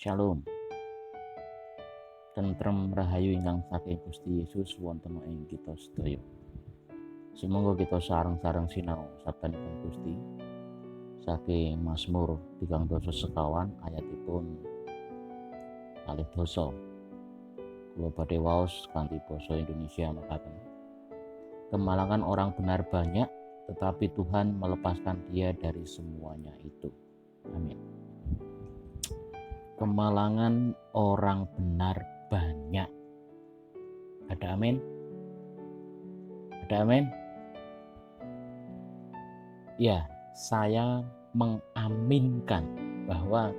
Shalom, tentrem rahayu ingkang saking Gusti Yesus wonten ing kita sedaya. Sumangga kita sareng-sareng sinau sabdanipun Gusti saking Mazmur 3:12 ayatipun 12. Kula badhe waos kanthi basa Indonesia mekaten. Kemalangan orang benar banyak, tetapi Tuhan melepaskan dia dari semuanya itu. Amin. Kemalangan orang benar banyak. Ada amin? Ada amin? Ya, saya mengaminkan bahwa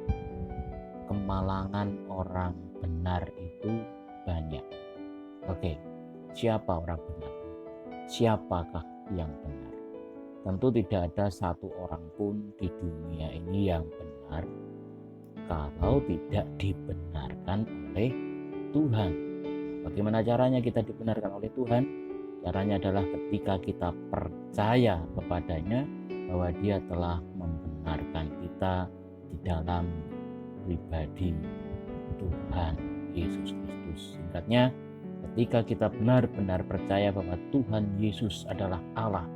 kemalangan orang benar itu banyak. Oke, siapa orang benar? Siapakah yang benar? Tentu tidak ada satu orang pun di dunia ini yang benar kalau tidak dibenarkan oleh Tuhan. Bagaimana caranya kita dibenarkan oleh Tuhan? Caranya adalah ketika kita percaya kepadanya bahwa Dia telah membenarkan kita di dalam pribadi Tuhan Yesus Kristus. Singkatnya, ketika kita benar-benar percaya bahwa Tuhan Yesus adalah Allah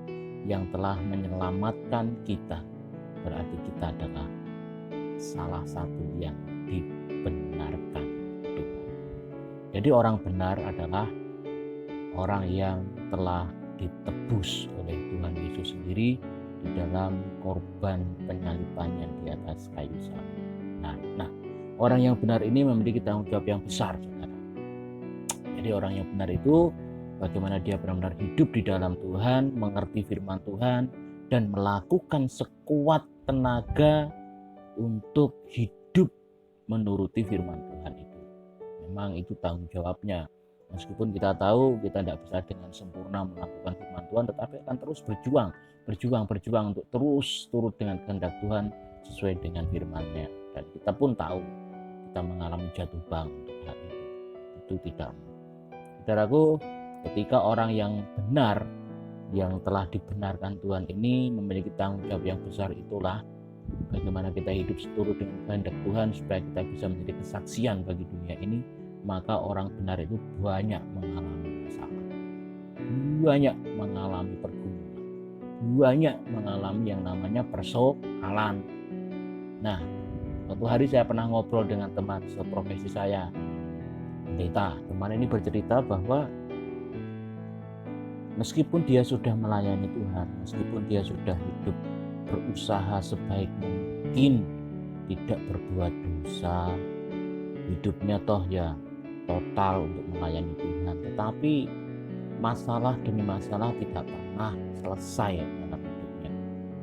yang telah menyelamatkan kita, berarti kita adalah salah satu yang dibenarkan Tuhan. Jadi orang benar adalah orang yang telah ditebus oleh Tuhan Yesus sendiri di dalam korban penyalibannya di atas kayu salib. Nah, orang yang benar ini memiliki tanggung jawab yang besar, saudara. Jadi orang yang benar itu bagaimana dia benar-benar hidup di dalam Tuhan, mengerti firman Tuhan, dan melakukan sekuat tenaga untuk hidup menuruti firman Tuhan itu. Memang itu tanggung jawabnya. Meskipun kita tahu kita tidak bisa dengan sempurna melakukan firman Tuhan, tetapi akan terus berjuang untuk terus turut dengan kehendak Tuhan sesuai dengan firman-Nya. Dan kita pun tahu kita mengalami jatuh bangun untuk hal itu. Itu tidak. Saudaraku, ketika orang yang benar, yang telah dibenarkan Tuhan ini memiliki tanggung jawab yang besar, itulah bagaimana kita hidup seturut dengan kehendak Tuhan supaya kita bisa menjadi kesaksian bagi dunia ini. Maka orang benar itu banyak mengalami masalah, banyak mengalami pergumulan, banyak mengalami yang namanya persoalan. Nah, suatu hari saya pernah ngobrol dengan teman seprofesi saya, pendeta. Teman ini bercerita bahwa meskipun dia sudah melayani Tuhan, meskipun dia sudah hidup berusaha sebaik mungkin tidak berbuat dosa, hidupnya toh ya total untuk melayani Tuhan, tetapi masalah demi masalah tidak pernah selesai dalam hidupnya.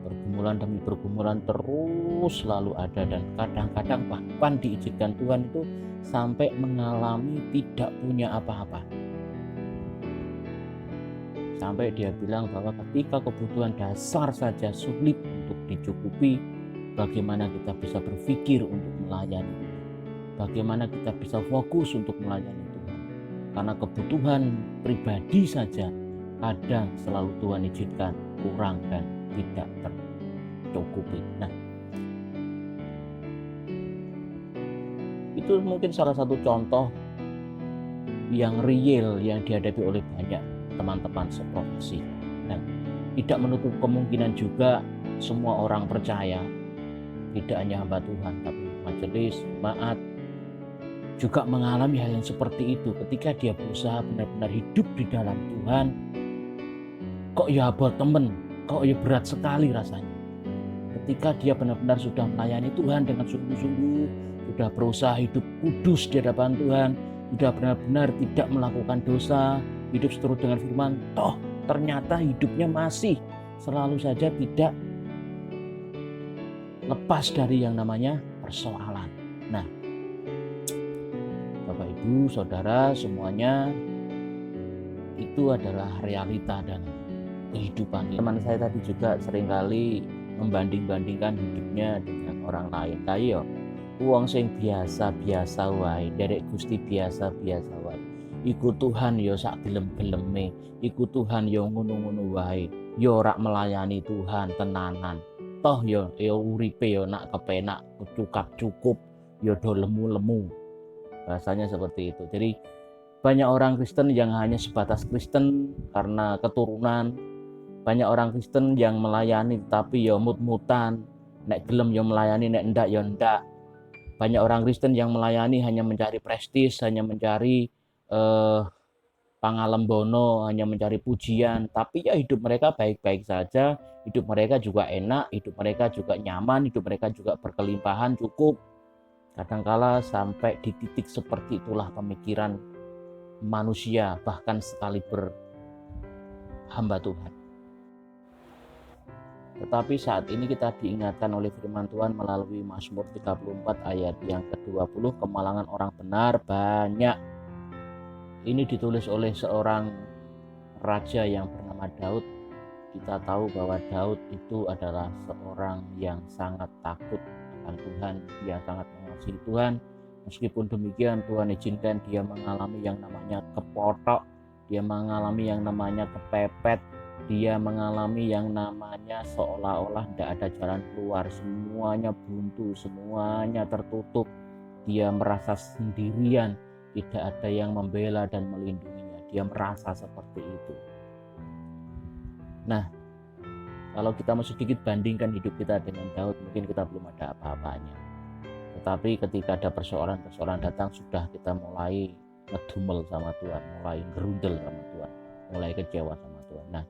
Pergumulan demi pergumulan terus selalu ada, dan kadang-kadang bahkan diizinkan Tuhan itu sampai mengalami tidak punya apa-apa. Sampai dia bilang bahwa ketika kebutuhan dasar saja sulit untuk dicukupi, bagaimana kita bisa berpikir untuk melayani Tuhan? Bagaimana kita bisa fokus untuk melayani Tuhan? Karena kebutuhan pribadi saja kadang selalu Tuhan izinkan kurang dan tidak tercukupi. Nah, itu mungkin salah satu contoh yang real yang dihadapi oleh banyak teman-teman seprofesi. Dan tidak menutup kemungkinan juga semua orang percaya, tidak hanya hamba Tuhan tapi majelis, jemaat juga mengalami hal yang seperti itu. Ketika dia berusaha benar-benar hidup di dalam Tuhan, kok ya buat temen, kok ya berat sekali rasanya. Ketika dia benar-benar sudah melayani Tuhan dengan sungguh-sungguh, sudah berusaha hidup kudus di hadapan Tuhan, sudah benar-benar tidak melakukan dosa, hidup seturut dengan firman, toh ternyata hidupnya masih selalu saja tidak lepas dari yang namanya persoalan. Nah, Bapak Ibu, Saudara semuanya, itu adalah realita dan kehidupan. Teman saya tadi juga seringkali membanding-bandingkan hidupnya dengan orang lain. Kayak wong sing biasa-biasa wae, derek Gusti biasa-biasa wae. Iku Tuhan yo sak gelem-geleme, iku Tuhan yo ngono-ngono wae, yo ora melayani Tuhan tenanan. Toh yo uripe yo nak kepenak cukup yodo lemu-lemu. Bahasanya seperti itu. Jadi banyak orang Kristen yang hanya sebatas Kristen karena keturunan. Banyak orang Kristen yang melayani tapi ya mut-mutan. Nek gelem ya melayani, nek ndak ya ndak. Banyak orang Kristen yang melayani hanya mencari prestis, hanya mencari pangalembono, hanya mencari pujian. Tapi ya hidup mereka baik-baik saja. Hidup mereka juga enak, hidup mereka juga nyaman, hidup mereka juga berkelimpahan, cukup. Kadangkala sampai di titik seperti itulah pemikiran manusia, bahkan sekaliber hamba Tuhan. Tetapi saat ini kita diingatkan oleh firman Tuhan melalui Mazmur 34 ayat yang ke-20, kemalangan orang benar banyak. Ini ditulis oleh seorang raja yang bernama Daud. Kita tahu bahwa Daud itu adalah seorang yang sangat takut akan Tuhan, dia sangat mengasihi Tuhan. Meskipun demikian, Tuhan izinkan dia mengalami yang namanya kepotok, dia mengalami yang namanya kepepet, dia mengalami yang namanya seolah-olah tidak ada jalan keluar, semuanya buntu, semuanya tertutup. Dia merasa sendirian, tidak ada yang membela dan melindunginya. Dia merasa seperti itu. Nah, kalau kita mau sedikit bandingkan hidup kita dengan Daud, mungkin kita belum ada apa-apanya. Tetapi ketika ada persoalan-persoalan datang, sudah kita mulai ngedumel sama Tuhan, mulai gerundel sama Tuhan, mulai kecewa sama Tuhan. Nah,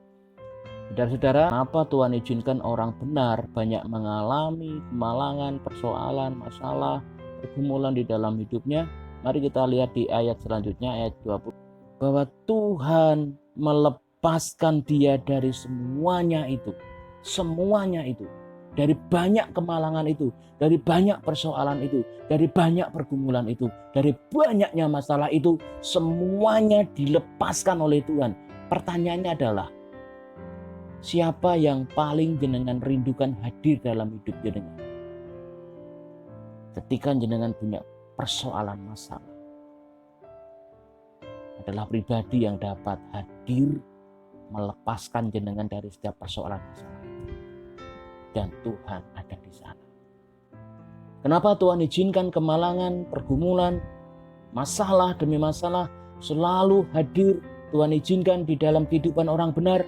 saudara-saudara, kenapa Tuhan izinkan orang benar banyak mengalami kemalangan, persoalan, masalah, pergumulan di dalam hidupnya? Mari kita lihat di ayat selanjutnya, ayat 20. Bahwa Tuhan melepaskan dia dari semuanya itu. Semuanya itu. Dari banyak kemalangan itu, dari banyak persoalan itu, dari banyak pergumulan itu, dari banyaknya masalah itu, semuanya dilepaskan oleh Tuhan. Pertanyaannya adalah, siapa yang paling jenengan rindukan hadir dalam hidup jenengan? Ketika jenengan punya persoalan masalah, adalah pribadi yang dapat hadir melepaskan jenengan dari setiap persoalan masalah. Dan Tuhan ada di sana. Kenapa Tuhan izinkan kemalangan, pergumulan, masalah demi masalah selalu hadir? Tuhan izinkan di dalam kehidupan orang benar,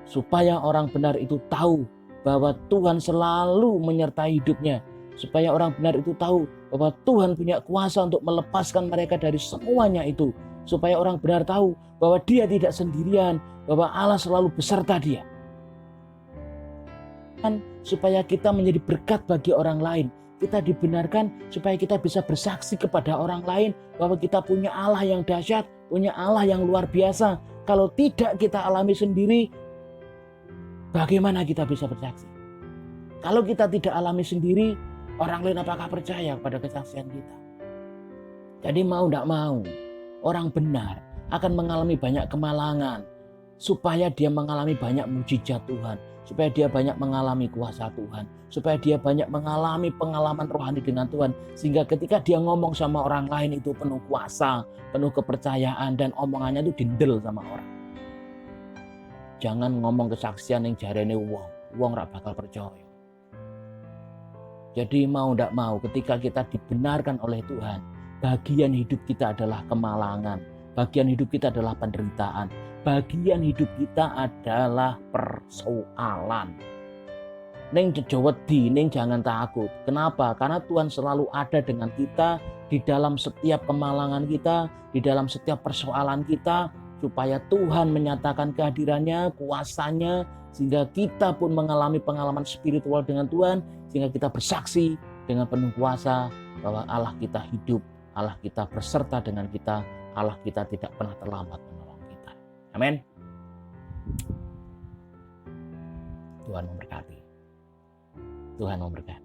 supaya orang benar itu tahu bahwa Tuhan selalu menyertai hidupnya. Supaya orang benar itu tahu bahwa Tuhan punya kuasa untuk melepaskan mereka dari semuanya itu. Supaya orang benar tahu bahwa dia tidak sendirian, bahwa Allah selalu beserta dia. Supaya kita menjadi berkat bagi orang lain. Kita dibenarkan supaya kita bisa bersaksi kepada orang lain bahwa kita punya Allah yang dahsyat, punya Allah yang luar biasa. Kalau tidak kita alami sendiri, bagaimana kita bisa bersaksi? Kalau kita tidak alami sendiri, orang lain apakah percaya kepada kesaksian kita? Jadi mau tidak mau, orang benar akan mengalami banyak kemalangan supaya dia mengalami banyak mujizat Tuhan, supaya dia banyak mengalami kuasa Tuhan, supaya dia banyak mengalami pengalaman rohani dengan Tuhan, sehingga ketika dia ngomong sama orang lain itu penuh kuasa, penuh kepercayaan, dan omongannya itu dindel sama orang. Jangan ngomong kesaksian yang jarene wong ora bakal percaya. Jadi mau tidak mau, ketika kita dibenarkan oleh Tuhan, bagian hidup kita adalah kemalangan, bagian hidup kita adalah penderitaan, bagian hidup kita adalah persoalan. Neng jejowedi, neng jangan takut. Kenapa? Karena Tuhan selalu ada dengan kita di dalam setiap kemalangan kita, di dalam setiap persoalan kita, supaya Tuhan menyatakan kehadirannya, kuasanya, sehingga kita pun mengalami pengalaman spiritual dengan Tuhan, sehingga kita bersaksi dengan penuh kuasa bahwa Allah kita hidup, Allah kita berserta dengan kita, Allah kita tidak pernah terlambat menolong kita. Amin. Tuhan memberkati. Tuhan memberkati.